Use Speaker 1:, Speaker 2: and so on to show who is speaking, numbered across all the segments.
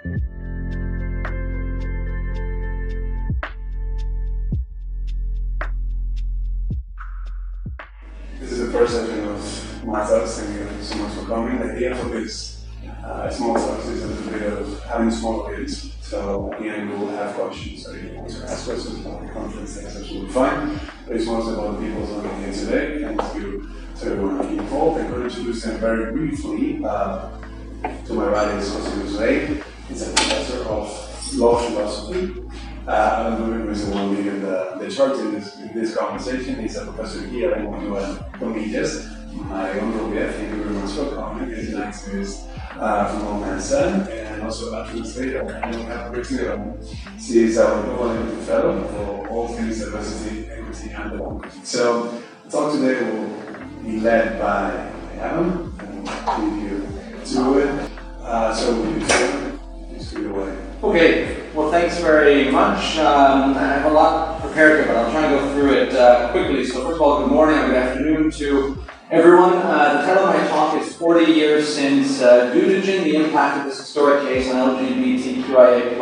Speaker 1: This is the first session of my talks. Thank you so much for coming. The idea for this small talks is a little bit of having a small audience. So at the end we will have questions. So if you want to ask questions about the conference, that's absolutely fine. But it's mostly about the people who are here today. Thank you to everyone who came involved. I'm going to introduce them very briefly. To my right is Jose Luis. He's a professor of law philosophy. I'm going to the one leading the charge in this conversation. He's a professor here at Comillas. My honorable guest, thank you very much for coming. He's an activist from Homeland Sun and also a translator. And we have Brittany. She is our global equity fellow for all things diversity, equity, and democracy. So the talk today will be led by Adam. And leave you to it. So please lead away.
Speaker 2: Okay. Well, thanks very much. I have a lot prepared here, but I'll try and go through it quickly. So first of all, good morning and good afternoon to everyone. The title of my talk is 40 Years Since Deuterogen, the Impact of this Historic Case on LGBTQIA+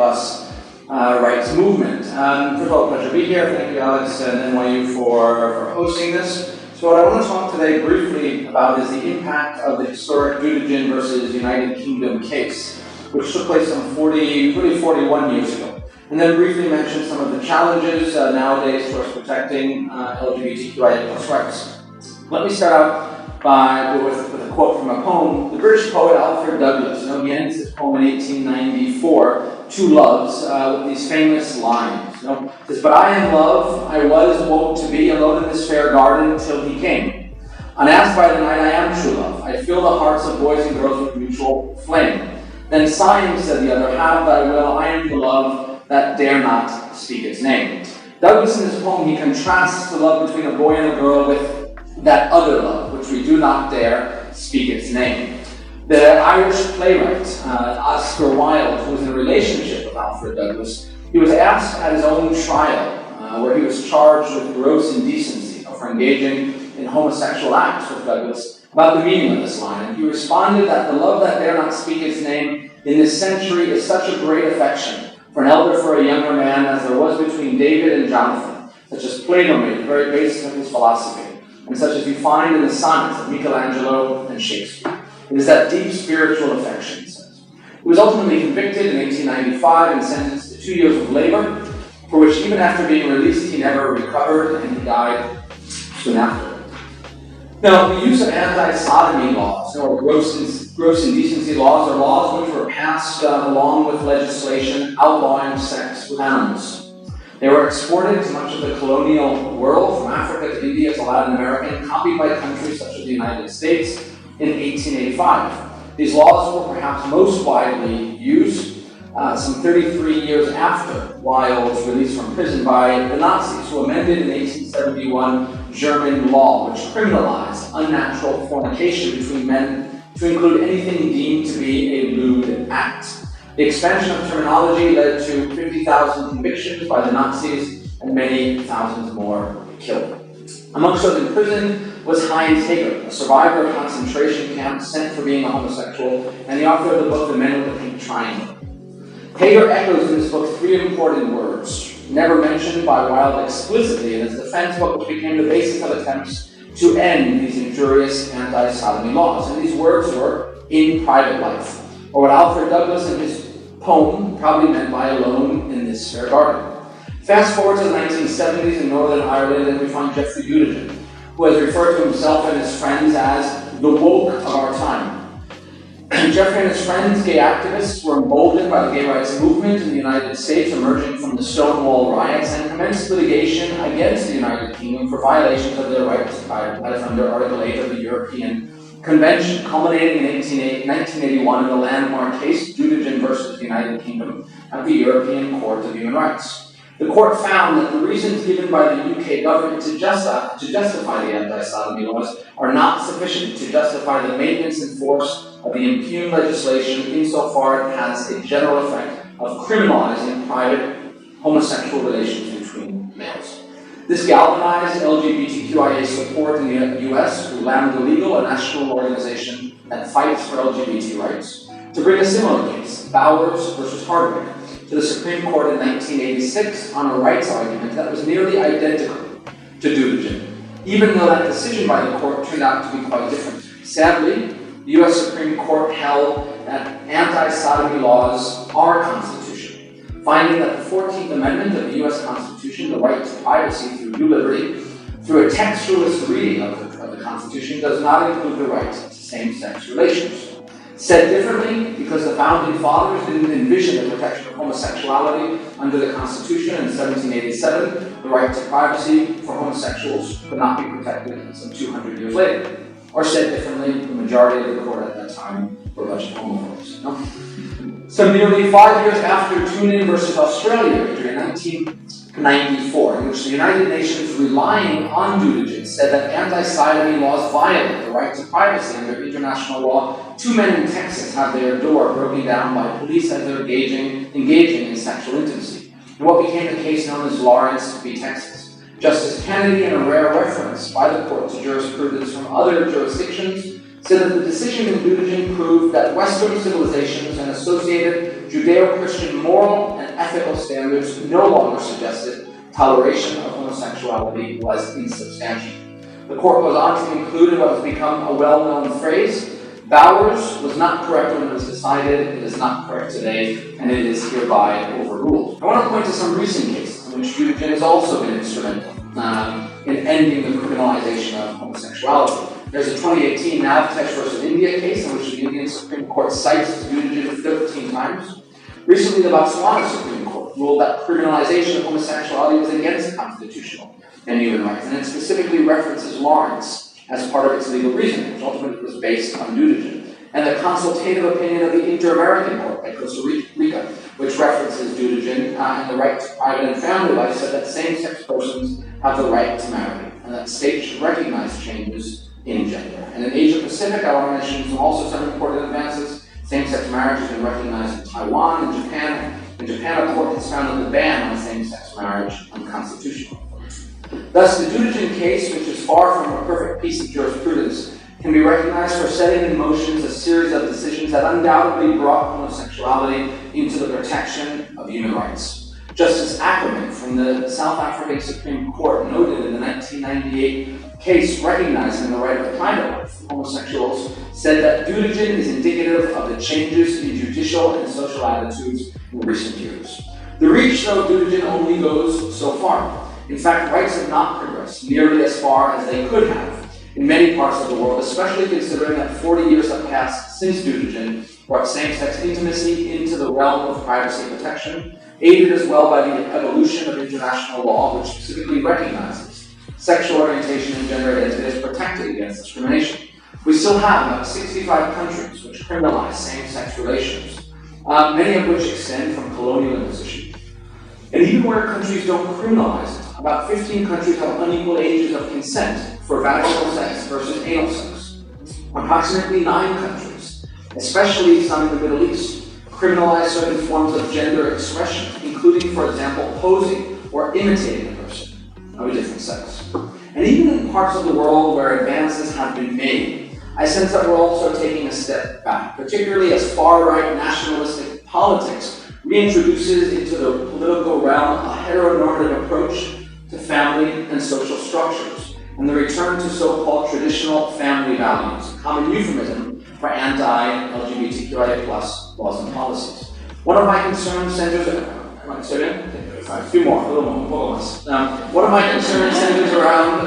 Speaker 2: Rights Movement. First of all, pleasure to be here. Thank you, Alex and NYU for hosting this. So what I want to talk today briefly about is the impact of the historic Deuterogen versus United Kingdom case, which took place some 41 years ago. And then briefly mention some of the challenges nowadays towards protecting LGBTQIA+ rights. Let me start out with a quote from a poem. The British poet Alfred Douglas, he ends his poem in 1894, Two Loves, with these famous lines. It says, "But I am love, I was wont to be alone in this fair garden till he came. Unasked by the night I am true love, I fill the hearts of boys and girls with mutual flame. Then sighing, said the other, have thy will, I am the love that dare not speak its name." Douglas in his poem, he contrasts the love between a boy and a girl with that other love, which we do not dare speak its name. The Irish playwright, Oscar Wilde, who was in a relationship with Alfred Douglas, he was asked at his own trial, where he was charged with gross indecency for engaging in homosexual acts with Douglas, about the meaning of this line, and he responded that the love that dare not speak its name in this century is such a great affection for an elder for a younger man as there was between David and Jonathan, such as Plato made the very basis of his philosophy, and such as you find in the sonnets of Michelangelo and Shakespeare. It is that deep spiritual affection, he says. He was ultimately convicted in 1895 and sentenced to 2 years of labor, for which even after being released he never recovered, and he died soon after. Now, the use of anti-sodomy laws, or gross indecency laws, are laws which were passed along with legislation outlawing sex with animals. They were exported to much of the colonial world, from Africa to India to Latin America, and copied by countries such as the United States in 1885. These laws were perhaps most widely used some 33 years after Wilde's release from prison by the Nazis, who amended in 1871 German law, which criminalized unnatural fornication between men to include anything deemed to be a lewd act. The expansion of terminology led to 50,000 convictions by the Nazis and many thousands more killed. Amongst those in prison was Heinz Hager, a survivor of concentration camps sent for being a homosexual, and the author of the book The Men with the Pink Triangle. Hager echoes in this book three important words, never mentioned by Wilde explicitly in his defense book, which became the basis of attempts to end these injurious anti-sodomy laws. And these words were, in private life, or what Alfred Douglas in his poem probably meant by alone in this fair garden. Fast forward to the 1970s in Northern Ireland, and we find Jeffrey Deuterogen, who has referred to himself and his friends as the woke of our time. Jeffrey and his friends, gay activists, were emboldened by the gay rights movement in the United States emerging from the Stonewall riots and commenced litigation against the United Kingdom for violations of their rights to private life under Article 8 of the European Convention, culminating in 1981 in the landmark case Deuterogen versus the United Kingdom at the European Court of Human Rights. The court found that the reasons given by the UK government to justify the anti-sodomy laws are not sufficient to justify the maintenance and force of the impugned legislation insofar it has a general effect of criminalizing private homosexual relations between males. This galvanized LGBTQIA support in the US through Lambda Legal, a national organization that fights for LGBT rights, to to bring a similar case, Bowers versus Hardwick, to the Supreme Court in 1986 on a rights argument that was nearly identical to Dudegen, even though that decision by the court turned out to be quite different. Sadly, the U.S. Supreme Court held that anti-sodomy laws are constitutional, finding that the 14th Amendment of the U.S. Constitution, the right to privacy through due liberty, through a textualist reading of the Constitution, does not include the right to same-sex relations. Said differently, because the Founding Fathers didn't envision the protection of homosexuality under the Constitution in 1787, the right to privacy for homosexuals could not be protected some 200 years later. Or said differently, the majority of the court at that time were a bunch of homophobes. No? So nearly 5 years after Tunin versus Australia victory in 1994, in which the United Nations, relying on Dudegen, said that anti-sodomy laws violate the right to privacy under international law, 2 men in Texas had their door broken down by police as they're engaging in sexual intimacy, in what became the case known as Lawrence v. Texas. Justice Kennedy, in a rare reference by the court to jurisprudence from other jurisdictions, said that the decision in Dudegen proved that Western civilizations and associated Judeo-Christian moral and ethical standards no longer suggested toleration of homosexuality was insubstantial. The court goes on to include in what has become a well-known phrase, Bowers was not correct when it was decided, it is not correct today, and it is hereby overruled. I want to point to some recent cases in which Dudegen has also been instrumental in ending the criminalization of homosexuality. There's a 2018 Navtesh versus India case in which the Indian Supreme Court cites Dudegen 13 times. Recently, the Botswana Supreme Court ruled that criminalization of homosexuality was against constitutional and human rights, and it specifically references Lawrence as part of its legal reasoning, which ultimately was based on Dudegen, and the consultative opinion of the Inter-American Court by Costa Rica, which references Dudegen and the right to private and family life, said that same-sex persons have the right to marry, and that states should recognize changes in gender. And in Asia Pacific, I want to mention also some important advances. Same-sex marriage has been recognized in Taiwan and Japan. In Japan, a court has found that the ban on same-sex marriage unconstitutional. Thus, the Dudegen case, which is far from a perfect piece of jurisprudence, can be recognized for setting in motion a series of decisions that undoubtedly brought homosexuality into the protection of human rights. Justice Ackerman from the South African Supreme Court noted in the 1998 case recognizing the right of private life for homosexuals, said that Dudegen is indicative of the changes in judicial and social attitudes in recent years. The reach, though, Dudegen only goes so far. In fact, rights have not progressed nearly as far as they could have in many parts of the world, especially considering that 40 years have passed since Dudegen brought same-sex intimacy into the realm of privacy protection, aided as well by the evolution of international law, which specifically recognizes sexual orientation and gender identity as protected against discrimination. We still have about 65 countries which criminalize same-sex relations, many of which extend from colonial imposition. And even where countries don't criminalize it, about 15 countries have unequal ages of consent for vaginal sex versus anal sex. Approximately 9 countries, especially some in the Middle East, criminalize certain forms of gender expression, including, for example, posing or imitating a person of a different sex. And even in parts of the world where advances have been made, I sense that we're also taking a step back, particularly as far-right nationalistic politics reintroduces into the political realm a heteronormative approach to family and social structures, and the return to so-called traditional family values, a common euphemism for anti-LGBTQIA+ laws and policies. One of my concerns centers around,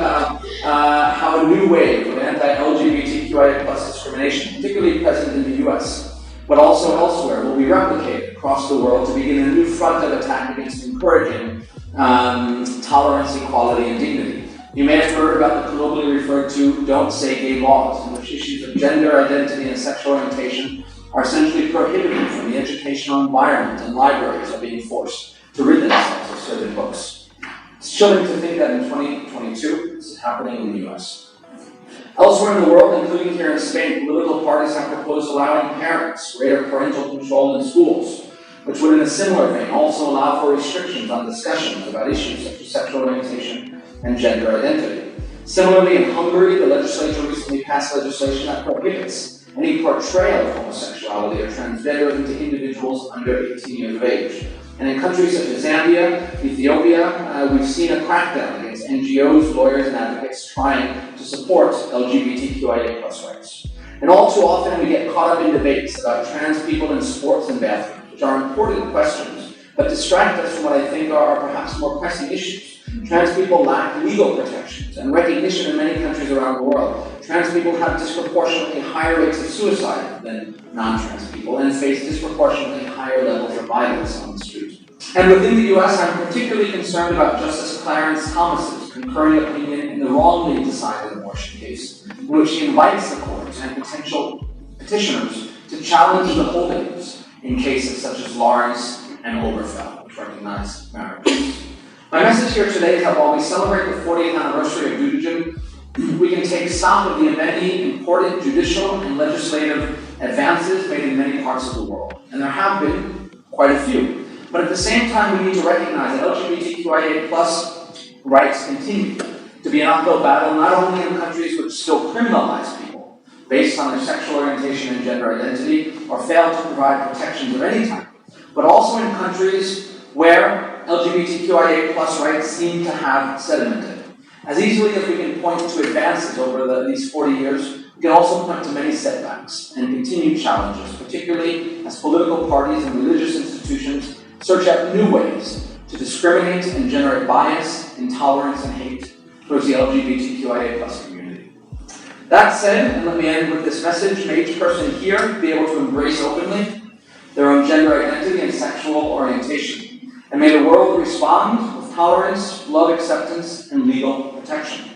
Speaker 2: how a new wave of anti-LGBTQIA+ discrimination, particularly present in the US, but also elsewhere, will be replicated across the world to begin a new front of attack against encouraging tolerance, equality, and dignity. You may have heard about the globally referred to Don't Say Gay laws, in which issues of gender identity and sexual orientation are essentially prohibited from the educational environment, and libraries are being forced to rid themselves of certain books. It's chilling to think that in 2022, this is happening in the US. Elsewhere in the world, including here in Spain, political parties have proposed allowing parents greater parental control in schools, which would, in a similar vein, also allow for restrictions on discussions about issues such as sexual orientation and gender identity. Similarly, in Hungary, the legislature recently passed legislation that prohibits any portrayal of homosexuality or transgenderism to individuals under 18 years of age. And in countries such as Zambia, Ethiopia, we've seen a crackdown against NGOs, lawyers, and advocates trying to support LGBTQIA+ rights. And all too often we get caught up in debates about trans people in sports and bathrooms, which are important questions, but distract us from what I think are perhaps more pressing issues. Trans people lack legal protections and recognition in many countries around the world. Trans people have disproportionately higher rates of suicide than non-trans people and face disproportionately higher levels of violence on the street. And within the US, I'm particularly concerned about Justice Clarence Thomas's concurring opinion in the wrongly decided abortion case, in which he invites the courts and potential petitioners to challenge the holdings in cases such as Lawrence and Obergefell, which recognize marriage. My message here today is that while we celebrate the 40th anniversary of nudism, we can take stock of the many important judicial and legislative advances made in many parts of the world. And there have been quite a few. But at the same time, we need to recognize that LGBTQIA+ rights continue to be an uphill battle, not only in countries which still criminalize people based on their sexual orientation and gender identity, or fail to provide protections of any type, but also in countries where LGBTQIA+ rights seem to have sedimented. As easily as we can point to advances over these 40 years, we can also point to many setbacks and continued challenges, particularly as political parties and religious institutions search out new ways to discriminate and generate bias, intolerance, and hate towards the LGBTQIA+ community. That said, and let me end with this message, may each person here be able to embrace openly their own gender identity and sexual orientation. And may the world respond with tolerance, love, acceptance, and legal protection.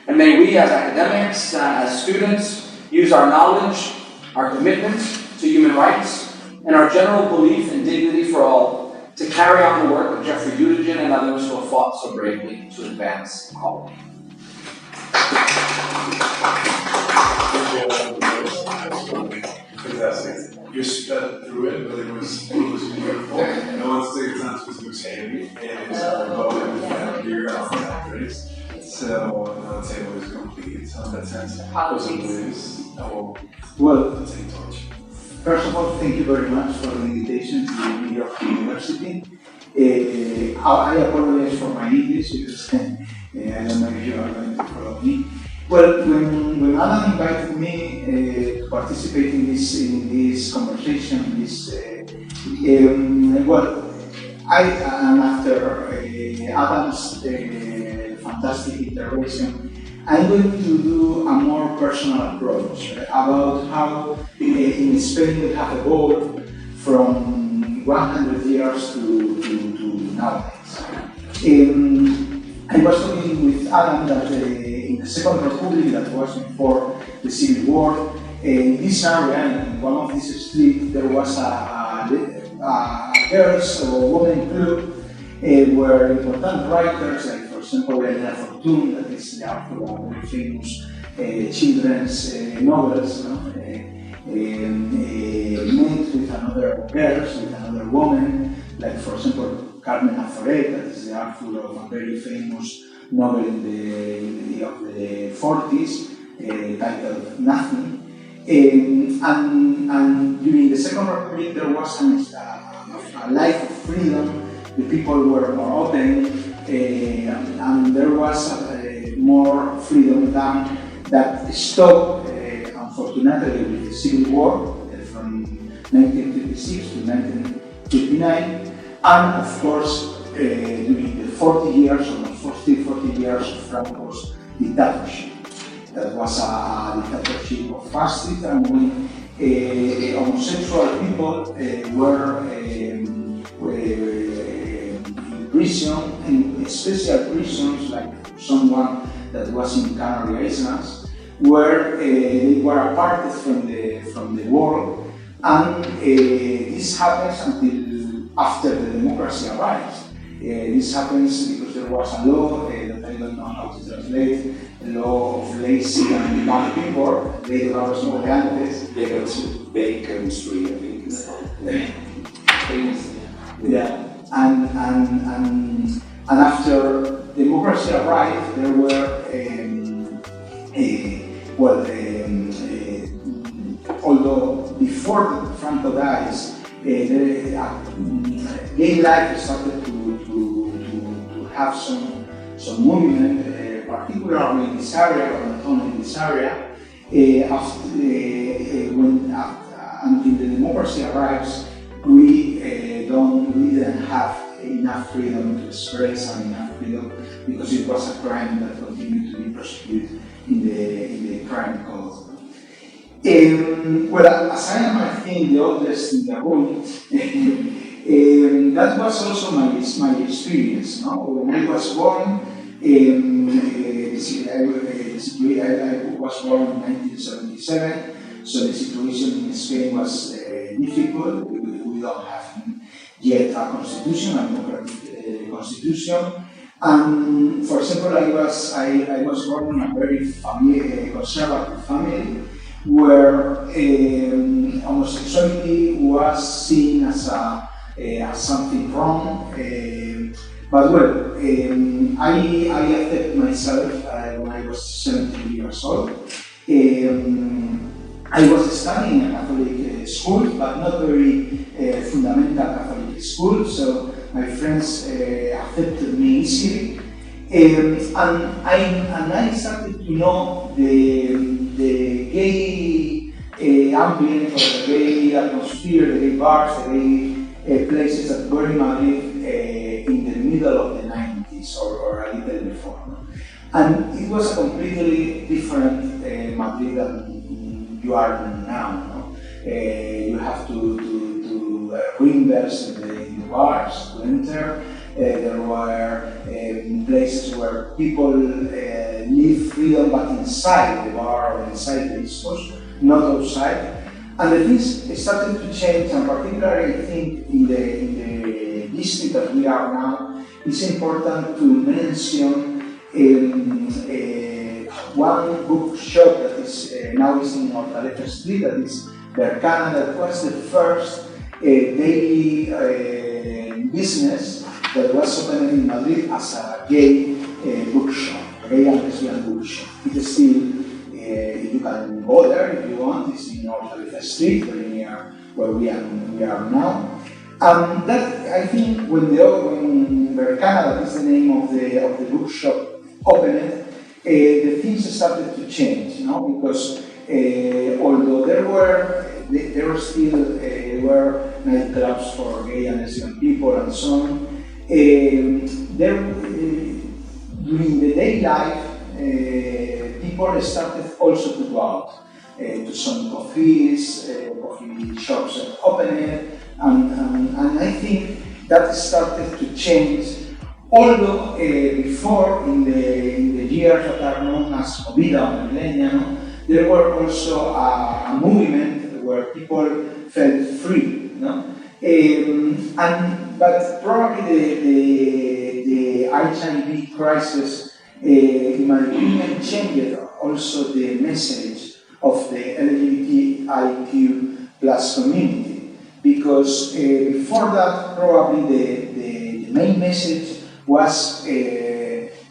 Speaker 2: And may we as academics, as students, use our knowledge, our commitment to human rights, and our general belief in dignity for all to carry on the work of Jeffrey Buttigieg and others who have fought so bravely to advance equality.
Speaker 1: Fantastic. You sped through it, but it was beautiful. I want to take a time because it was heavy, and it's about here after so the table is complete. So in that sense,
Speaker 3: well, first of all, thank you very much for the invitation to New York University. I apologize for my English because I don't know if you are going to follow me. Well, when Alan invited me to participate in this conversation, after Adam's fantastic intervention, I'm going to do a more personal approach about how in Spain we have evolved from 100 years to nowadays. I was talking with Adam that in the Second Republic, that was before the Civil War, in this area, in one of these streets, there was a girls or women club where important writers, like for example, Elena Fortune, that is the author of very famous children's novels, met with another girls, with another woman, like for example, Carmen Azoret, that is the author of a very famous novel of the 40s, titled Nothing. And during the Second Republic, there was a life of freedom. The people were more open, and there was more freedom than that stopped, unfortunately, with the Civil War from 1956 to 1959. And of course, during the 40 years, almost 40 years of Franco's dictatorship. That was a dictatorship of fascists, and when homosexual people were in prison, in special prisons, like someone that was in Canary Islands, where they were aparted from the world, and this happens until after the democracy arrives. This happens because there was a law that I don't know how to translate, the law of lazy and bad people, ley de los migrantes.
Speaker 4: Bacon Street, I think it's called.
Speaker 3: Yeah, and after democracy arrived, there were before Franco dies, gay life started to have some movement, particularly in this area, but not only in this area. Until the democracy arrives, we didn't have enough freedom to express and enough freedom, because it was a crime that continued to be prosecuted in the crime code. Well, as I am, I think, the oldest in the room, that was also my experience. No? When I was born, I was born in 1977, so the situation in Spain was difficult. We don't have yet a constitution, a democratic constitution. And for example, I was born in a very conservative family, where homosexuality was seen as something wrong. But well, I accepted myself when I was 17 years old. I was studying in a Catholic school, but not very fundamental Catholic school, so my friends accepted me easily. And I started to know the gay ambient, or the gay atmosphere, the gay bars, the gay places that were in Madrid in the middle of the 90s, or a little before. No? And it was a completely different Madrid than you are now. No? You have to reimburse in the bars to enter. There were places where people live freedom, but inside the bar or inside the discourse, not outside. And the things started to change, and particularly I think in the district that we are now, it's important to mention one bookshop that is now is in Hortaleza Street, that is Bercana, that was the first daily business that was opened in Madrid as a gay bookshop, a gay and lesbian bookshop. It is still, you can go there if you want. It's in Hortaleza Street, very near where we are now. That, I think, when Bercana, that is the name of the bookshop, opened, the things started to change, because although there still were nightclubs for gay and lesbian people and so on, during the day life, people started also to go out to some coffee shops that opened, and I think that started to change. Although before, in the years that are known as Movida or Millennium, there were also a movement where people felt free. No? But probably the HIV crisis, in my opinion, changed also the message of the LGBTIQ plus community, because before that, probably the main message was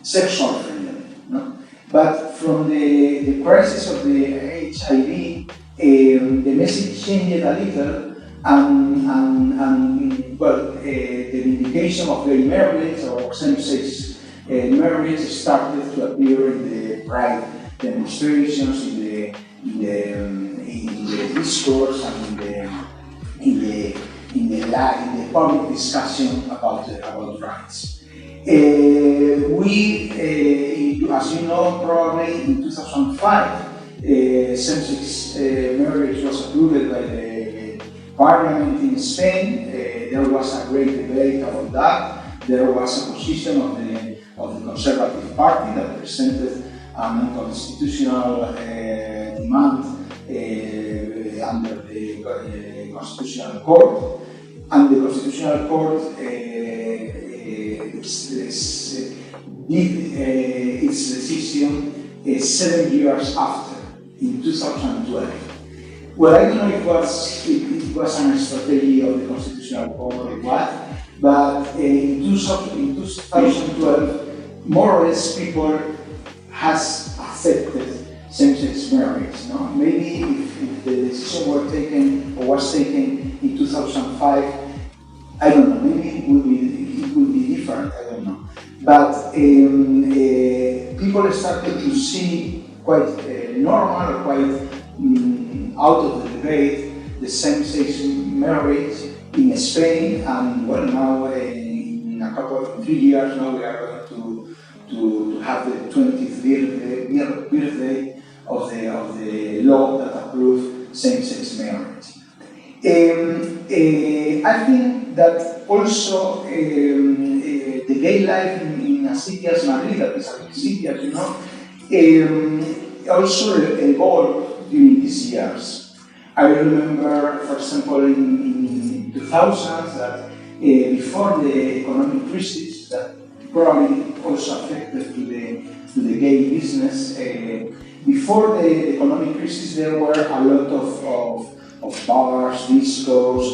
Speaker 3: sexual freedom. No? But from the crisis of the HIV, the message changed a little, and the vindication of gay marriage or same-sex marriage started to appear in the pride demonstrations, in the discourse, and in the public discussion about rights. As you know, probably in 2005, same-sex marriage was approved by the parliament in Spain. There was a great debate about that. There was a position of the Conservative Party that presented an unconstitutional demand under the Constitutional Court, and the Constitutional Court did its decision 7 years after, in 2012. Well, I don't know if it was a strategy of the Constitutional Court or what, but in 2012, more or less people has accepted same-sex marriage. No? Maybe if the decision was taken in 2005, I don't know, maybe it will be different, I don't know. But people started to see quite normal, quite out of the debate, the same-sex marriage in Spain, and well, now in 3 years now we are going to have the 20th birthday of the law that approved same-sex marriage. I think that also the gay life in a city as Madrid, that is a big city, as you know, also evolved during these years. I remember, for example, in 2000s that before the economic crisis, that probably also affected to the gay business. Before the economic crisis, there were a lot of bars, discos.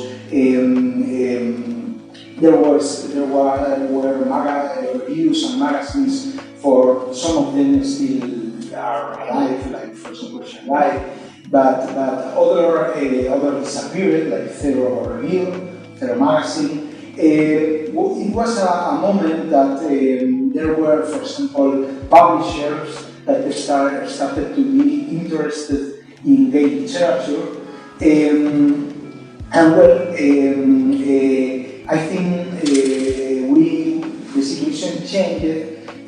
Speaker 3: There were reviews and magazines. For some of them still are alive, like for example Shanghai, but other disappeared, like Zero Review, Zero Magazine. It was a moment that there were, for example, publishers that started to be interested in gay literature. And well, I think the situation changed.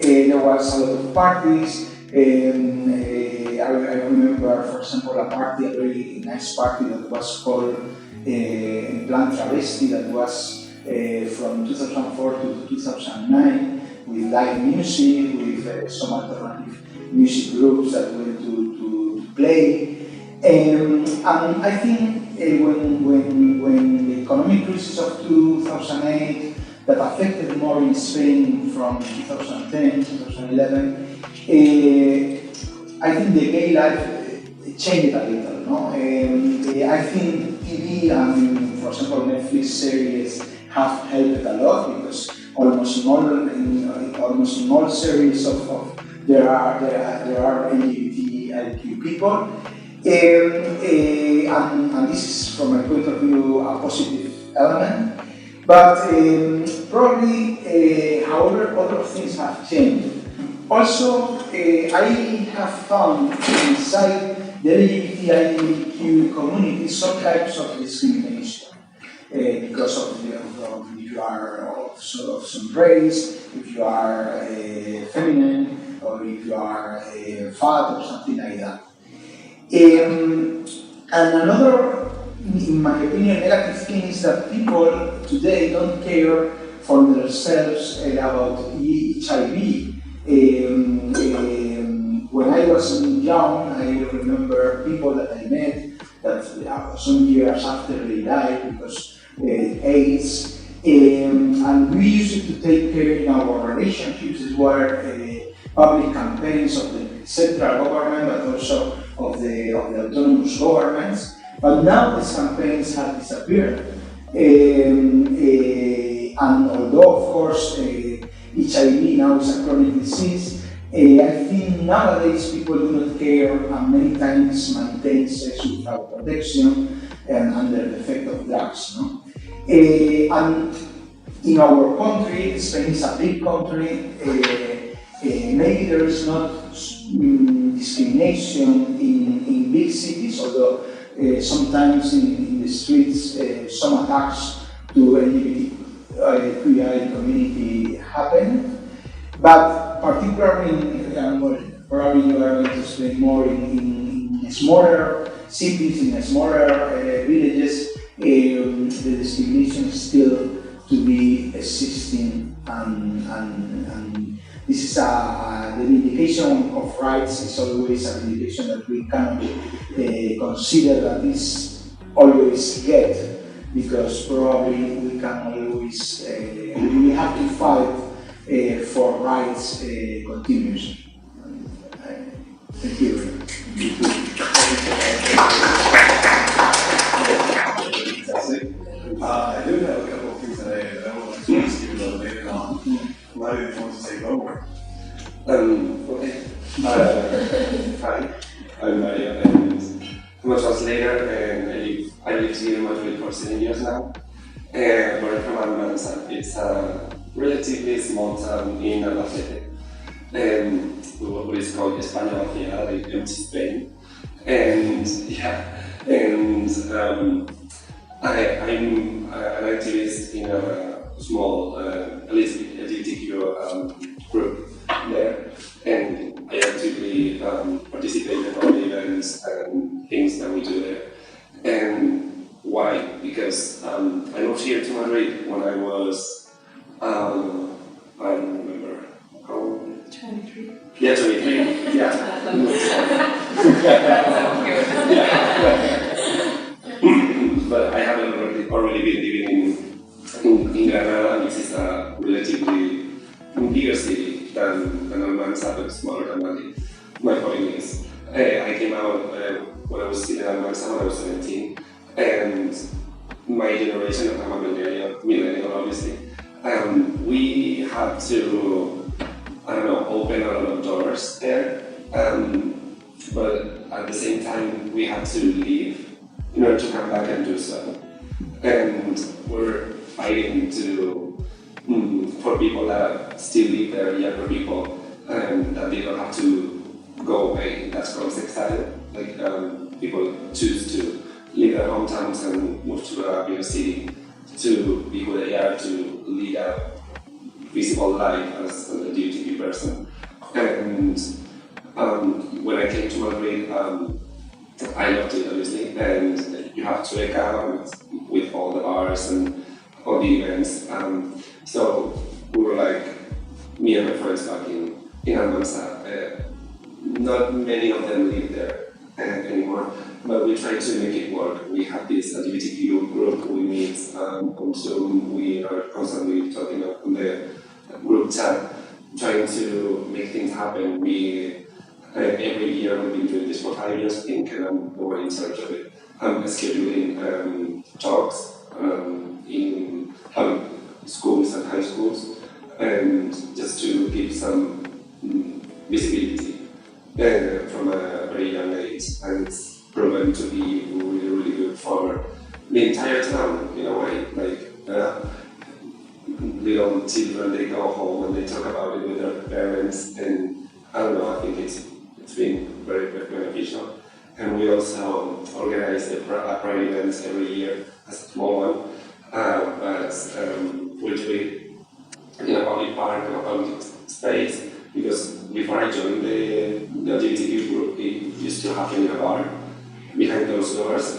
Speaker 3: There was a lot of parties. I remember, for example, a very nice party that was called Plan Travesti, that was from 2004 to 2009, with live music, with some alternative music groups that went to play. And I think when the economic crisis of 2008 that affected more in Spain from 2010, 2011, I think the gay life changed a little. No? I think TV and, for example, Netflix series have helped a lot, because almost in all series there are LGBTIQ people. And this is, from my point of view, a positive element. But probably, however, other things have changed. Also, I have found inside the LGBTIQ community some types of discrimination because of if you are of some race, if you are feminine, or if you are fat, or something like that. And another, in my opinion, negative thing is that people today don't care for themselves about HIV. When I was young, I remember people that I met that some years after they died because AIDS. And we used to take care in our relationships. There were public campaigns of the central government, but also of the autonomous governments. But now these campaigns have disappeared. And although, of course, HIV now is a chronic disease, I think nowadays people do not care and many times maintain sex without protection and under the effect of drugs. No? And in our country, Spain is a big country, maybe there is not discrimination in big cities, although sometimes in the streets some attacks to LGBTQI community happen. But particularly, probably you are going to explain more in smaller cities, in smaller villages, the discrimination is still to be existing, and this is the vindication of rights is always a vindication that we cannot consider that this always get, because probably we can always we have to fight for rights continuously. Thank you.
Speaker 1: I do have a couple of things that I want to ask you about later on. Why do you want to take over?
Speaker 4: Okay. Hi, I'm Maria. I'm a translator 7 years now. We're from Almanza. It's a relatively small town in Albacete, what is called España Vacía, like empty Spain. And I'm an activist in a small LGBTQ group there, and I actively participate in all the events and things that we do there. And why? Because I moved here to Madrid when I was, I don't remember how.
Speaker 5: 23.
Speaker 4: Yeah, 23. Yeah. But I haven't already been living in Granada, which is a relatively bigger city than Almanza, but smaller than Madrid. My point is, I came out when I was still in Almanza when I was 17, and my generation, I'm a millennial obviously, we had to, open a lot of doors there, but at the same time we had to leave in order to come back and do so. And we're fighting for people that still live there, younger people, that they don't have to go away. That's called exile. Like people choose to leave their hometowns and move to a bigger city to be who they are, to lead a visible life as a LGBT person. And when I came to Madrid, I loved it obviously, and you have to wake up with all the bars and all the events. So we were like, me and my friends back in Almanza. Not many of them live there anymore, but we try to make it work. We have this LGBTQ group, we meet on Zoom, we are constantly talking on the group chat, trying to make things happen. We every year we've been doing this for 5 years, I think, and I'm the one in charge of it. I'm scheduling talks in schools and high schools, and just to give some visibility from a very young age, and it's proven to be really, really good for the entire town in a way. Like little children, they go home and they talk about it with their parents, and I don't know, I think it's been very, very beneficial. And we also organize a pride events every year, a small one, but we do it in a public park, in a public space, because before I joined the LGBTQ group, it used to happen in a bar behind those doors,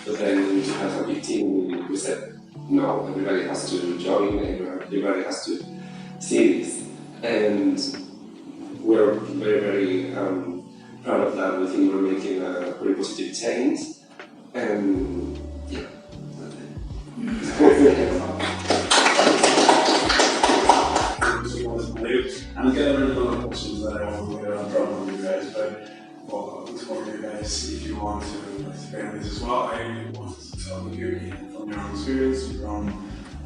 Speaker 4: but then in 2015 we said, no, everybody has to join, everybody has to see this. And we're very, very proud of that. We think we're making a very positive change, and yeah,
Speaker 1: I'm getting rid of all the questions that I want to get on problem with you guys, but for you guys, if you want to expand this as well, I want to tell you from your own experience, your own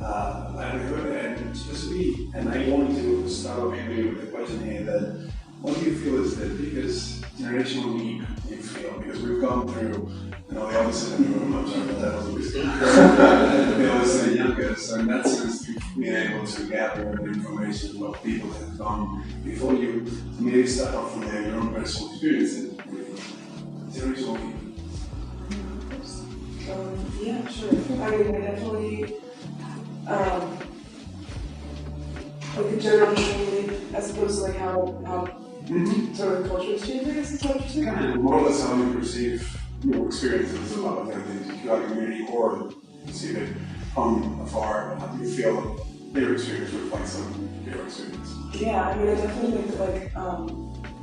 Speaker 1: livelihood, and just be. And I want to start off maybe with a question here that what do you feel is the biggest generational leap you feel? Because we've gone through, the opposite in the room. I'm sorry, but that was a mistake. It was the youngest, so in that sense, you've been able to gather the information about people that have gone before you. So maybe start off from there, your own personal experiences with generational leap.
Speaker 5: Yeah, sure. I mean, I definitely, like a generational leap as opposed to like how sort of culture is changing, I guess is what you're saying?
Speaker 1: Kind of more or less how you perceive your experiences about the LGBTQ community, or perceive it from afar. How do you feel that their experience reflects on your experience?
Speaker 5: Yeah, I mean, I definitely think that like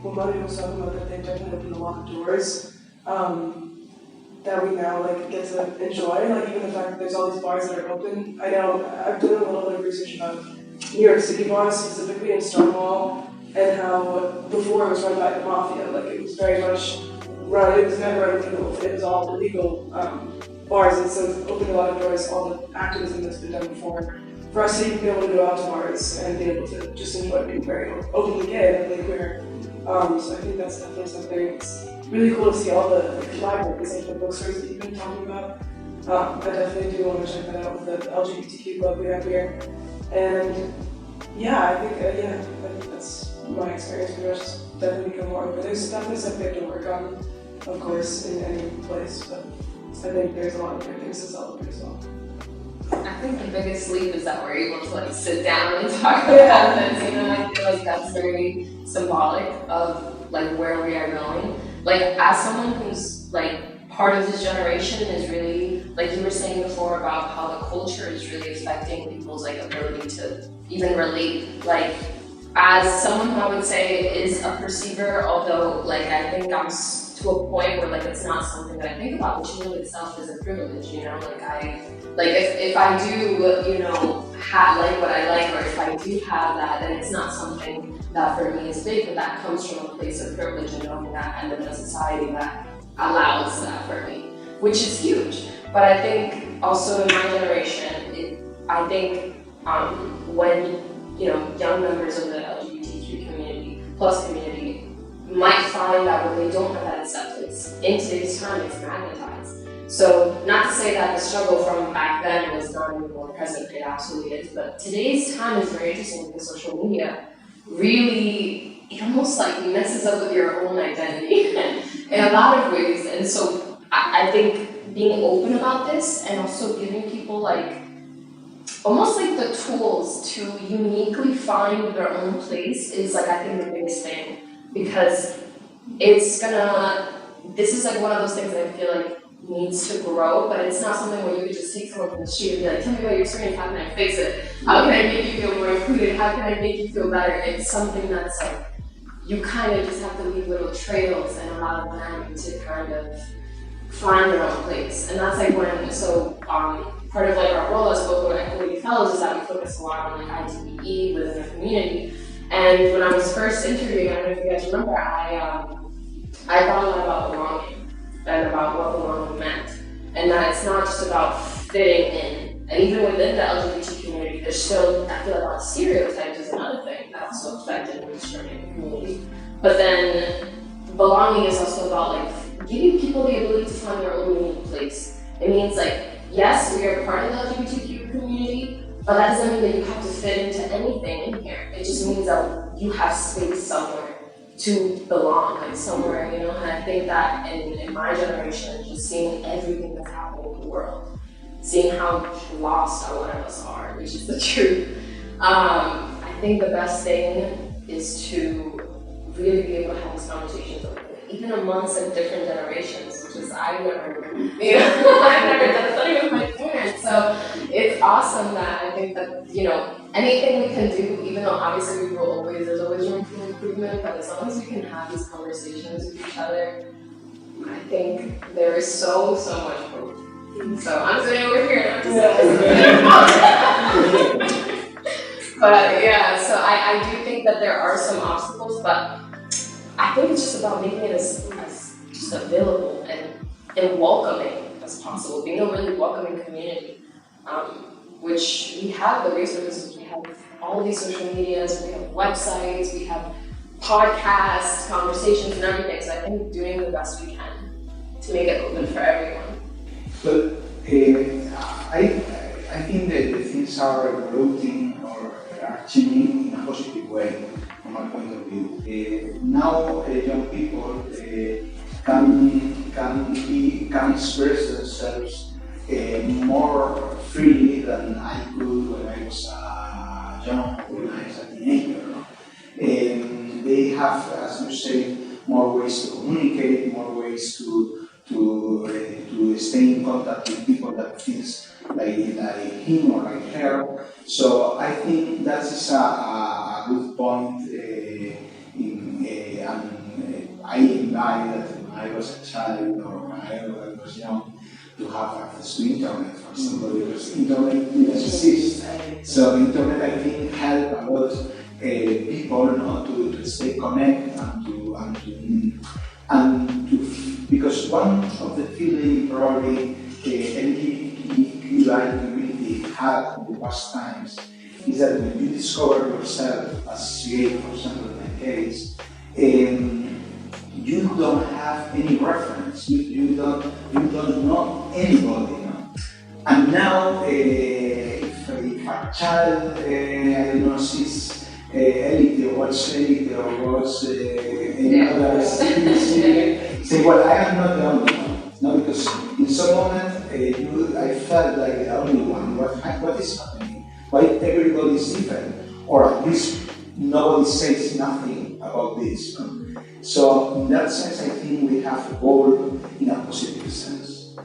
Speaker 5: when Money was talking about that, they definitely opened a lot of doors that we now like get to enjoy. Like even the fact that there's all these bars that are open. I know I've done a little bit of research about New York City bars, specifically in Stonewall, and how before it was run by the mafia. Like it was very much run. It was never illegal. It was all illegal bars, and so it's opened a lot of doors. All the activism that's been done before, for us to even be able to go out to bars and be able to just enjoy being very openly gay and openly queer. So I think that's definitely something. It's really cool to see all the libraries, like the bookstores that you've been talking about. I definitely do want to check that out with the LGBTQ club we have here. And yeah, I think that's my experience. We've just definitely become more open. There's definitely stuff we have to work on, of course, in any place, but I think there's a lot of great things to celebrate as well.
Speaker 6: I think the biggest leap is that we're able to like sit down and talk about this. You know, I feel like that's very symbolic of like where we are going. Like as someone who's like part of this generation is really, like you were saying before about how the culture is really affecting people's like ability to even relate. Like as someone who I would say is a perceiver, although like I think I'm to a point where like it's not something that I think about, which in itself is a privilege, you know, like if I do, you know, have like what I like, or if I do have that, then it's not something that for me is big, but that comes from a place of privilege and knowing that I live in a society that allows that for me, which is huge. But I think also in my generation, I think when, you know, young members of the LGBTQ community, plus community, might find that when they don't have that acceptance, in today's time it's magnetized. So not to say that the struggle from back then was not any more present, it absolutely is, but today's time is very interesting because social media really, it almost like messes up with your own identity in a lot of ways. And so I think being open about this and also giving people like, almost like the tools to uniquely find their own place is like, I think the biggest thing. Because it's this is like one of those things that I feel like needs to grow, but it's not something where you could just take someone from the street and be like, tell me about your experience, how can I fix it? How can I make you feel more included? How can I make you feel better? It's something that's like, you kind of just have to leave little trails and allow them to kind of find their own place. And that's like when, part of like our role as Vocal Equity Fellows is that we focus a lot on like ITBE within the community. And when I was first interviewing, I don't know if you guys remember, I thought a lot about belonging and about what belonging meant. And that it's not just about fitting in. And even within the LGBT community, there's still, I feel like a lot of stereotypes is another thing that's also affected in the discriminated community. But then belonging is also about like giving people the ability to find their own unique place. It means like, yes, we are part of the LGBTQ community, but that doesn't mean that you have to fit into anything in here. It just means that you have space somewhere to belong, like somewhere, you know? And I think that in my generation, just seeing everything that's happening in the world, seeing how lost a lot of us are, which is the truth, I think the best thing is to really be able to have these conversations openly, even amongst like different generations, which is I've never, you know, I've never done study with my parents. So it's awesome that I think that, you know, anything we can do, even though obviously there's always room for improvement, but as long as we can have these conversations with each other, I think there is so much hope. So I'm sitting over here and I'm just but yeah, so I do think that there are some obstacles, but I think it's just about making it as just available and welcoming as possible, being a really welcoming community, which we have the resources, we have all of these social medias, we have websites, we have podcasts, conversations, and everything, so I think doing the best we can to make it open for everyone.
Speaker 3: But I think that the things are evolving or are changing in a positive way from my point of view. Now young people can express themselves more freely than I could when I was young, when I was a teenager. They have, as you say, more ways to communicate, more ways to stay in contact with people that feels like him or like her. So I think that is a good point. I invite that when I was a child or when I was young to have access to internet, for example, because internet didn't exist. So internet, I think, helped a lot people to stay connected and to because one of the feelings probably the LGBTQI community had in the past times is that when you discover yourself as gay, for example, in my case, you don't have any reference. You don't know anybody. And now, if a child, I don't know, sees Elite or watch Elite or watch any other series, say, well, I am not the only one. No, because in some moment, I felt like the only one. What is happening? Why everybody is different? Or at least nobody says nothing about this. No? So in that sense, I think we have evolved in a positive sense.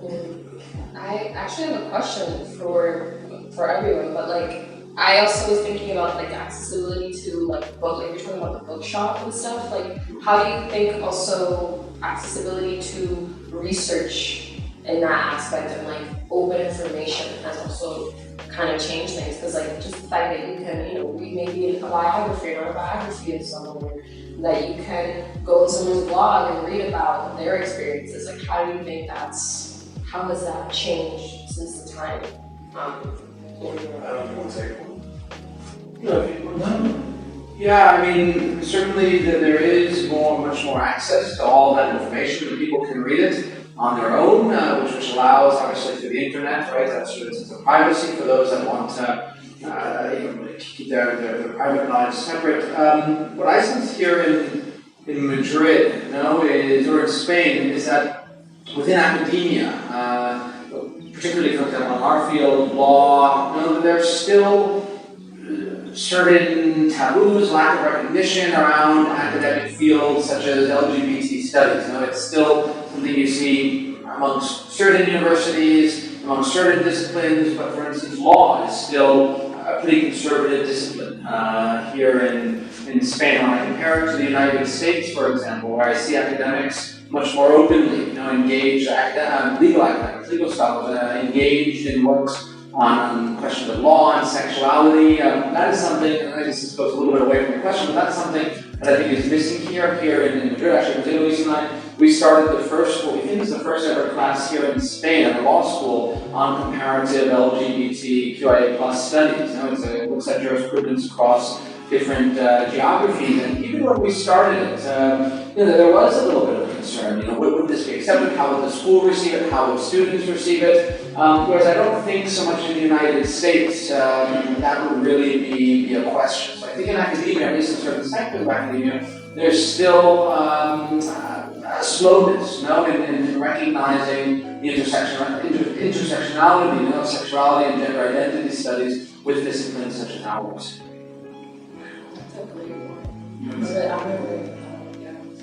Speaker 6: I actually have a question for everyone, but like I also was thinking about like accessibility to like book, like you're talking about the bookshop and stuff. Like, how do you think also accessibility to research in that aspect and like open information has also kind of changed things? Because like just the fact that you can, you know, read maybe a biography or a biography of someone, that you can go to someone's blog and read about their experiences. Like, how do you think how has that changed since the time?
Speaker 1: I don't know what's take one.
Speaker 2: No. Yeah, I mean, certainly there is much more access to all that information, and people can read it on their own, which allows, obviously, through the internet, right? That's sort of privacy for those that want to keep their private lives separate. What I sense here in Madrid, or in Spain, is that within academia, particularly, for example, in our field, law, there's still certain taboos, lack of recognition around academic fields such as LGBT studies. It's still something you see amongst certain universities, amongst certain disciplines, but for instance, law is still a pretty conservative discipline here in Spain. When I compare it to the United States, for example, where I see academics much more openly, engaged, legal scholars, engaged in works on questions of law and sexuality. That is something, and I guess this goes a little bit away from your question, but that's something that I think is missing here in Madrid. Actually, Luis and I, we started what we think is the first ever class here in Spain at the law school on comparative LGBTQIA+ studies. It looks at jurisprudence across different geographies, and even when we started it, there was a little bit of concern. Would this be accepted? How would the school receive it? How would students receive it? Whereas I don't think so much in the United States that would really be a question. So I think in academia, at least in certain sectors of academia, there's still a slowness, in recognizing the intersectionality, of sexuality and gender identity studies with disciplines such as ours.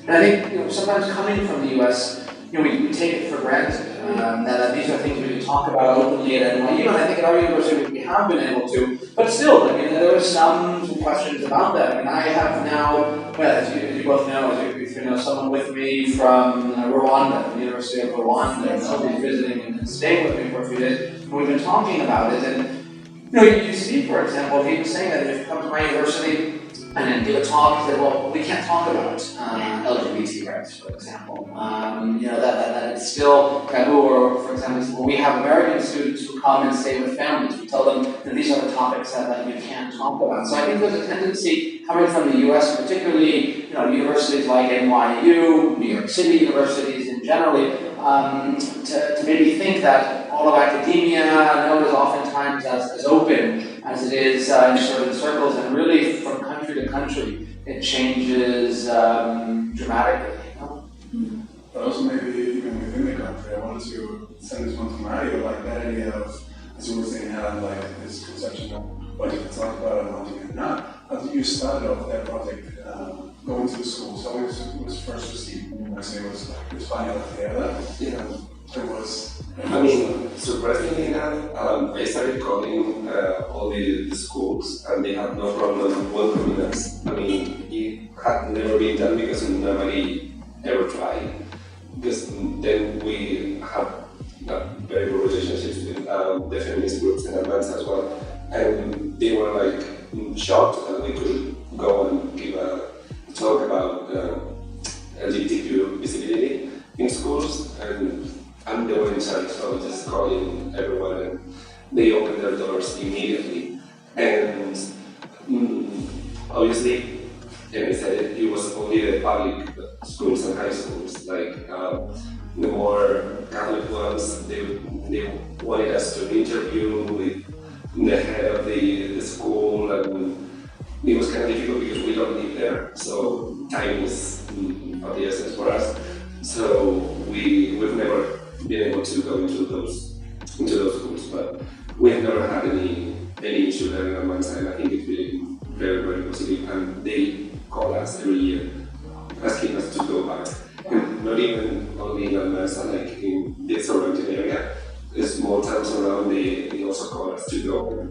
Speaker 2: And I think sometimes coming from the U.S., we take it for granted that these are things we can talk about openly at NYU, and I think at our university we have been able to. But still, there are some questions about that. I have now, as you both know, if you know someone with me from Rwanda, the University of Rwanda, and somebody's visiting and staying with me for a few days, and we've been talking about it. And you see, for example, people saying that if you come to my university and then give a talk, that, well, we can't talk about LGBT rights, for example. That it's still taboo. Or, for example, when we have American students who come and stay with families, we tell them that these are the topics that you can't talk about. So I think there's a tendency coming from the U.S., particularly universities like NYU, New York City universities in general, to maybe think that all of academia is oftentimes as open as it is in certain circles, and really from country to country, it changes dramatically.
Speaker 1: But also maybe even within the country, I wanted to send this one to Mario, like that idea of, as you were saying, having like this conception of what you can talk about and what you cannot. How did you start off that project, going to the schools? How it was first received? I say it was Spanish, it was.
Speaker 4: Surprisingly enough, I started calling all the schools, and they had no problem welcoming us. It had never been done because nobody ever tried. Because then we have very good relationships with the feminist groups in advance as well, and they were like shocked that we could go and give a talk about LGBTQ visibility in schools, and they were in charge, so I was just calling everyone, and they opened their doors immediately. And obviously, like I said, it was only the public schools and high schools, like the more Catholic ones, they wanted us to interview with the head of the school, and it was kind of difficult because we don't live there, so time is of the essence for us. So we've never been able to go into those schools, but we've never had any issue there in one time. I think it's been very, very positive, and they call us every year asking us to go back. And not even only in Almanza, like in the surrounding area, the small towns around, they also call us to go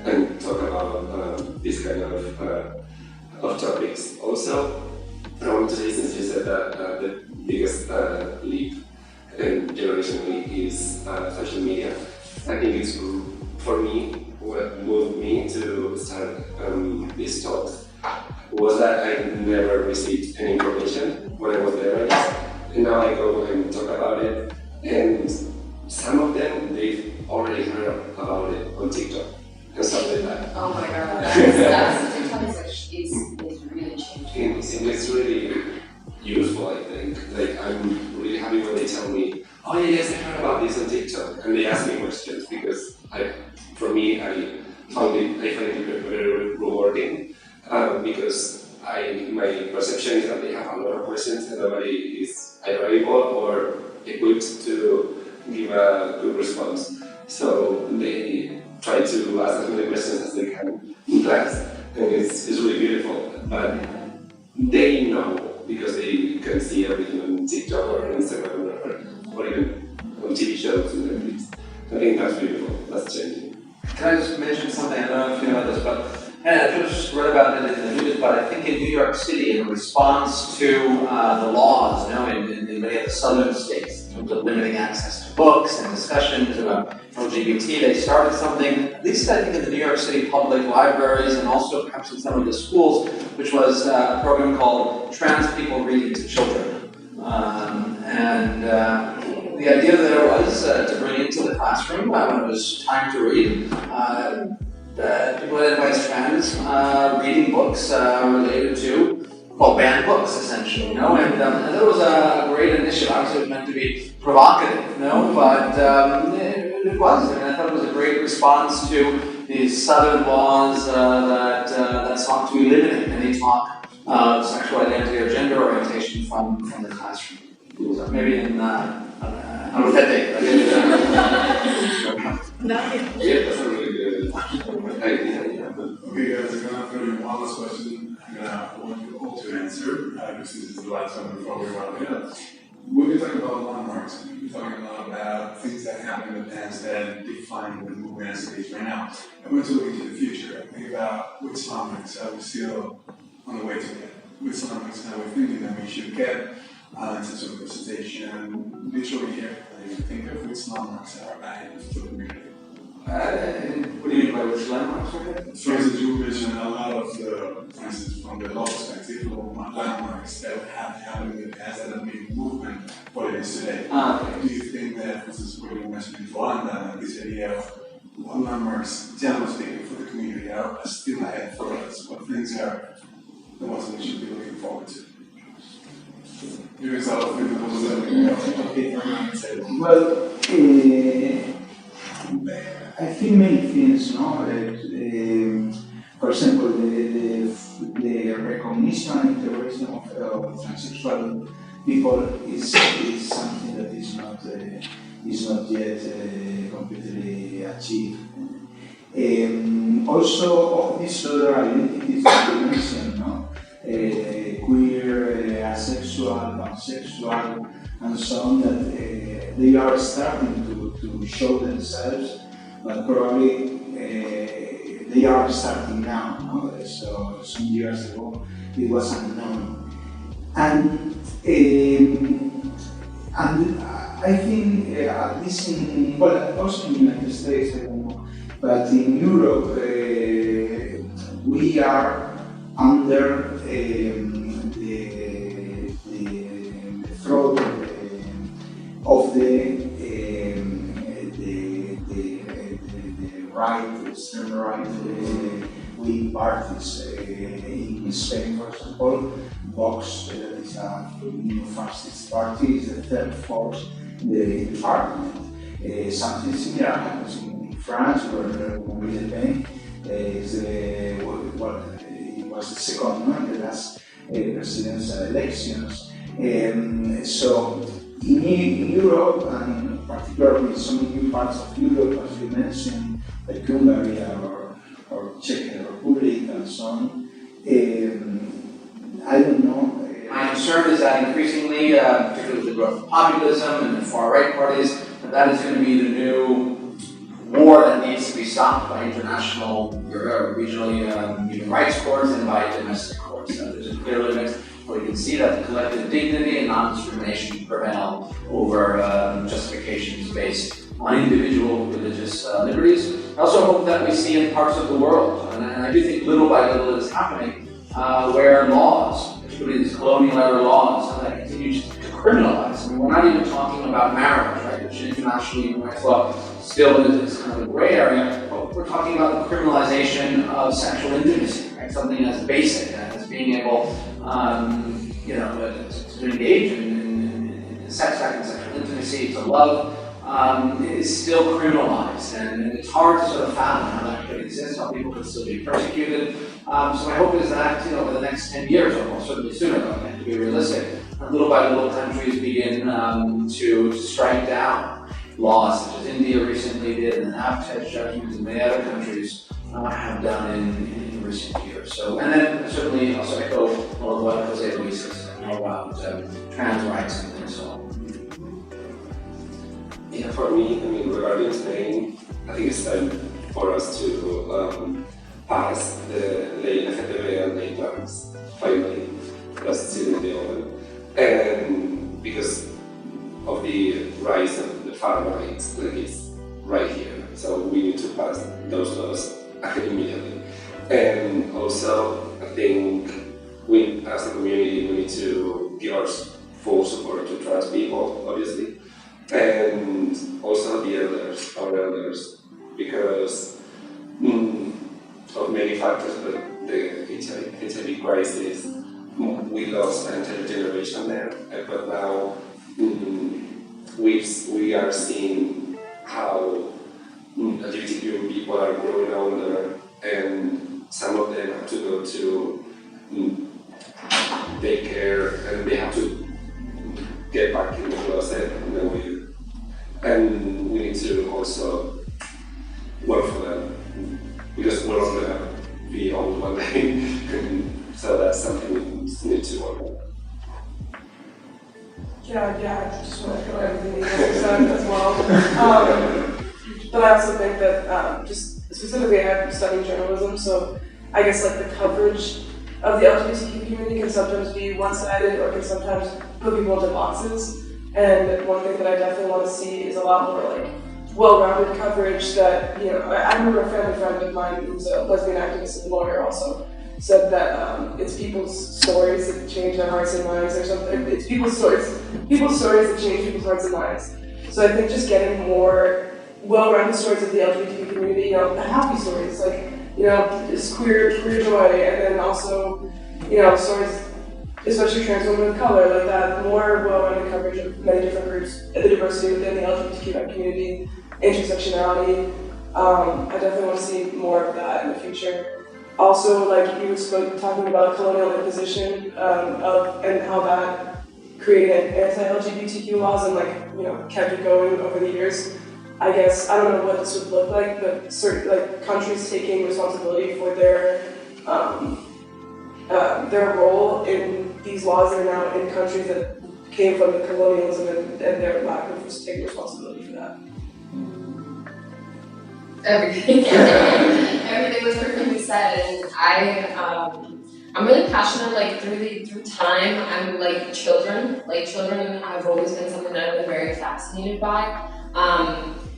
Speaker 4: and talk about this kind of topics. Also, I want to say, since you said that the biggest leap generationally is social media, I think it's, for me, what moved me to start these talks was that I never received any information when I was there, and now I go and talk about it, and some of them, they've already heard about it on TikTok and stuff like that.
Speaker 6: Oh my god, that's TikTok is really changing.
Speaker 4: It's really useful, I think. Like, I'm really happy when they tell me, oh yes, I heard about this on TikTok, and they ask me questions, because for me, I find it very rewarding, because my perception is that they have a lot of questions and nobody is either able or equipped to give a good response. So they try to ask as many questions as they can in class, and it's really beautiful. But they know, because they can see everything on TikTok or Instagram or even on TV shows and Netflix. I think that's beautiful. That's changing.
Speaker 2: Can I just mention something? I don't know if you know this, but I just read about it in the news, but I think in New York City, in response to the laws, in many of the southern states, in terms of limiting access to books and discussions about LGBT, they started something, at least I think in the New York City public libraries and also perhaps in some of the schools, which was a program called Trans People Reading to Children. The idea there was to bring into the classroom, when it was time to read, people identified trans reading books related to, well, banned books, essentially, and that was a great initiative. Obviously, it was meant to be provocative, but it was, and I thought it was a great response to these southern laws that sought to eliminate any talk of sexual identity or gender orientation from the classroom. So maybe in apathetic.
Speaker 4: Yeah, that's a really good idea.
Speaker 1: Okay, guys, I'm gonna throw you one last question. I want you all to answer, because this is the last one before we wrap it up. We've been talking about landmarks. We've been talking a lot about things that happened in the past that define the movement space right now. I want to look into the future. Think about which landmarks are we still on the way to get. Which landmarks are we thinking that we should get in terms of representation, literally here. Think of which landmarks are ahead of the community.
Speaker 2: What do you mean by which landmarks?
Speaker 1: For instance, you mentioned a lot of the, for instance, from the law perspective, landmarks that have happened in the past that have been movement for it is today. Do you think that, for instance, what you mentioned before, and this idea of what landmarks, generally speaking, for the community are still ahead for us? What things are the ones that we should be looking forward to? You yourself,
Speaker 3: well, I think many things, no? For example, the recognition and integration of transsexual people is something that is not yet completely achieved. Also, all these other identities that you mentioned, no? Queer, asexual, pansexual, and so on, that they are starting to show themselves, but probably they are starting now. No? So some years ago it was unknown, and I think at least also in the United States, I don't know, but in Europe we are under the throat of the right, extreme right right-wing parties in Spain, for example. Vox, that is a neo-fascist party, is the third force in the parliament. Something similar happens in France, where Marie Le Pen is it was the second one in the last presidential elections. So in Europe, and particularly in some new parts of Europe, as you mentioned, like Hungary or Czech Republic and so on, I don't know.
Speaker 2: My concern is that increasingly, particularly with the growth of populism and the far-right parties, that is going to be the new war that needs to be stopped by international, regional human rights courts and by domestic courts. There's a clear limit where you can see that the collective dignity and non-discrimination prevail over justifications based on individual religious liberties. I also hope that we see in parts of the world, and I do think little by little it is happening, where laws, particularly these colonial-era laws, that continue to criminalize. I mean, we're not even talking about marriage, right, which internationally human rights law still is kind of a gray area, but we're talking about the criminalization of sexual intimacy, right, something as basic as being able, to engage in sex act and sexual intimacy, to love, is still criminalized, and it's hard to sort of fathom how that could exist, how people could still be persecuted. So my hope is that, over the next 10 years, or certainly sooner, though, to be realistic, little by little countries begin to strike down laws, such as India recently did, and Abtech judgments, and many other countries have done in recent years. So, and then certainly also echo all of what Jose Luis says about trans rights and so on.
Speaker 4: Yeah, for me, regarding Spain, I think it's time for us to pass the LGTB and lay plans, finally. That's still in the oven. And because of the rise of the far right, like it's right here. So we need to pass those laws immediately. And also, I think we, as a community, we need to give our full support to trans people, obviously. And also the elders, our elders, because of many factors, but the HIV crisis, we lost an entire generation there, but now we are seeing how LGBTQ people are growing older, and some of them have to go to daycare, and they have to get back in the closet in a way. And we need to also work for them, because we're all gonna be old one day. So that's something we need to work on.
Speaker 5: Yeah, I just want to echo everything you guys said as well. But I also think that, just specifically, I'm studying journalism, so I guess like the coverage of the LGBTQ community can sometimes be one-sided or can sometimes put people into boxes. And one thing that I definitely want to see is a lot more like well-rounded coverage that, I remember a family friend of mine who's a lesbian activist and lawyer also said that it's people's stories that change their hearts and minds or something. It's people's stories that change people's hearts and minds. So I think just getting more well-rounded stories of the LGBT community, happy stories, like, just queer joy, and then also, stories, especially trans women of color, like that, more well-rounded coverage of many different groups, the diversity within the LGBTQ community, intersectionality. I definitely want to see more of that in the future. Also, like you were talking about colonial imposition and how that created anti-LGBTQ laws and kept it going over the years. I guess I don't know what this would look like, but certain countries taking responsibility for their role in these laws that are now in countries that came from the colonialism and their lack of taking responsibility for that.
Speaker 6: Everything. Everything was perfectly said, and I'm really passionate. Through time, I'm like children. Like children, have always been something that I've been very fascinated by.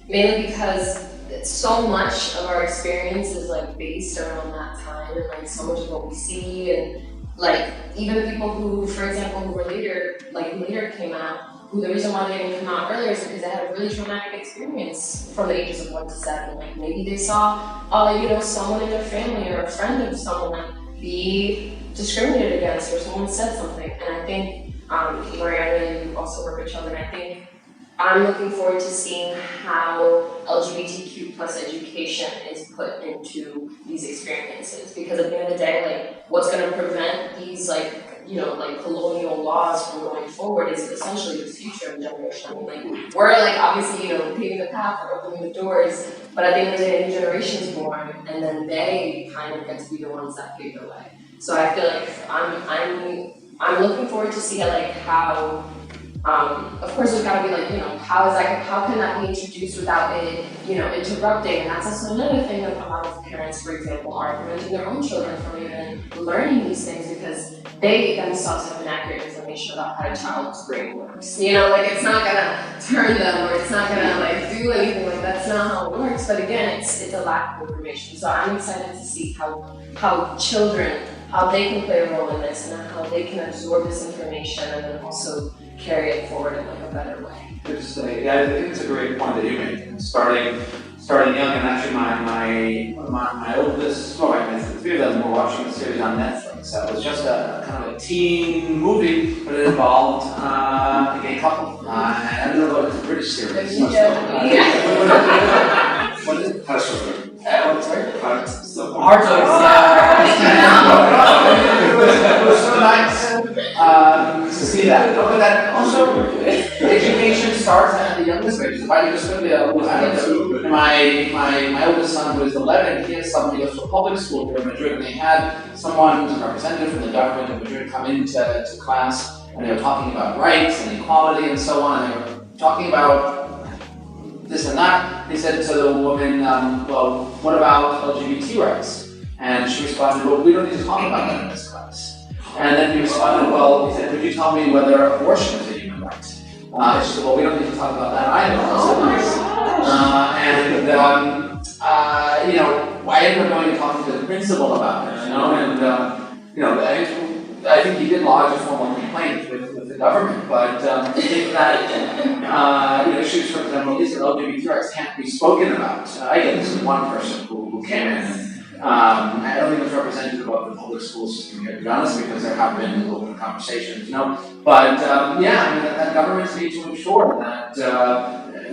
Speaker 6: Mainly because so much of our experience is based around that time, and so much of what we see, and even people who, for example, who were later came out. who the reason why they didn't come out earlier is because they had a really traumatic experience from the ages of 1 to 7. Like maybe they saw, someone in their family or a friend of someone be discriminated against, or someone said something. And I think, Mariana, you also work with children. I think I'm looking forward to seeing how LGBTQ plus education is put into these experiences, because at the end of the day, like, what's going to prevent these colonial laws from going forward is essentially the future of the generation. I mean, like, we're obviously, paving the path, or opening the doors, but at the end of the day, a new generation's born, and then they kind of get to be the ones that pave the way. So I feel like I'm looking forward to see how of course there's gotta be how can that be introduced without it, interrupting? And that's also another thing that a lot of parents, for example, are preventing their own children from even learning these things, because they themselves have inaccurate information about how a child's brain works. It's not gonna turn them, or it's not gonna do anything, that's not how it works. But again, it's a lack of information. So I'm excited to see how children, how they can play a role in this, and how they can absorb this information and then also carry it forward in a better way.
Speaker 2: I think it's a great point that you made. Starting young, and actually my oldest, the three of them were watching a series on Netflix. That was just a kind of a teen movie, but it involved a gay couple. I don't know if it's a British series. What is it? Heart It was so nice to see that. But that also, education starts at the youngest ages. If I could just quickly, my oldest son, who is 11, he goes to a public school here in Madrid, and they had someone, a representative from the government of Madrid, come into class, and they were talking about rights and equality and so on, and they were talking about this and that. He said to the woman, well, what about LGBT rights? And she responded, well, we don't need to talk about that in this class. And then he responded, well, he said, could you tell me whether abortion is a human right? She said, well, we don't need to talk about that either. I ended up going and talking to the principal about it, I think he did lodge a formal complaint with the government, but I think that issues, for example, LGBT rights can't be spoken about. I get this from one person who came in, and I don't think it's representative of the public school system here, to be honest, because there have been open conversations, But that governments need to ensure that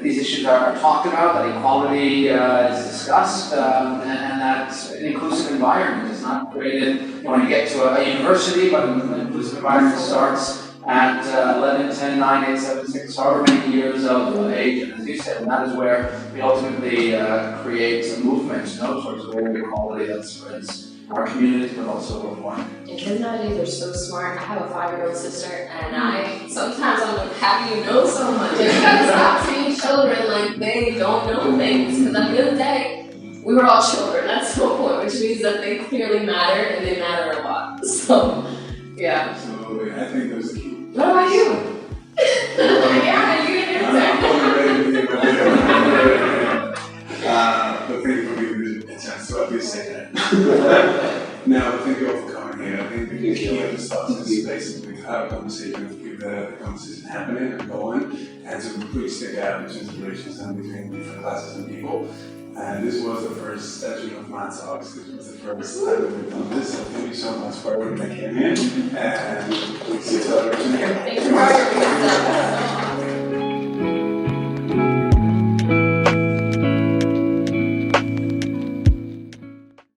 Speaker 2: these issues are talked about, that equality is discussed, and that an inclusive environment is not created when you get to a university, but an inclusive environment starts at 11, 10, 9, 8, 7, 6, however many years of age, and as you said, and that is where we ultimately create a movement towards greater equality that spreads our communities, but also worldwide.
Speaker 6: And kids nowadays are so smart. I have a 5-year-old sister, and sometimes I'm like, how do you know so much? And you gotta stop treating children like they don't know things, because at the end of the day, we were all children at some point, which means that they clearly matter, and they matter a lot. So, yeah.
Speaker 1: Absolutely, I think there's a key.
Speaker 6: What about you? Yeah, you can answer.
Speaker 1: But thank you for giving me a chance to at least say that. Now, thank you all for coming here. I think the key of this talk is basically to have a conversation with people that have the conversation happening and going, and to really stick out between the relations and between different classes and people. And this was the first session of my talks. This was the first time that we've done this. So thank you so much for everyone that came in. And we'll see you later.
Speaker 6: Thank you.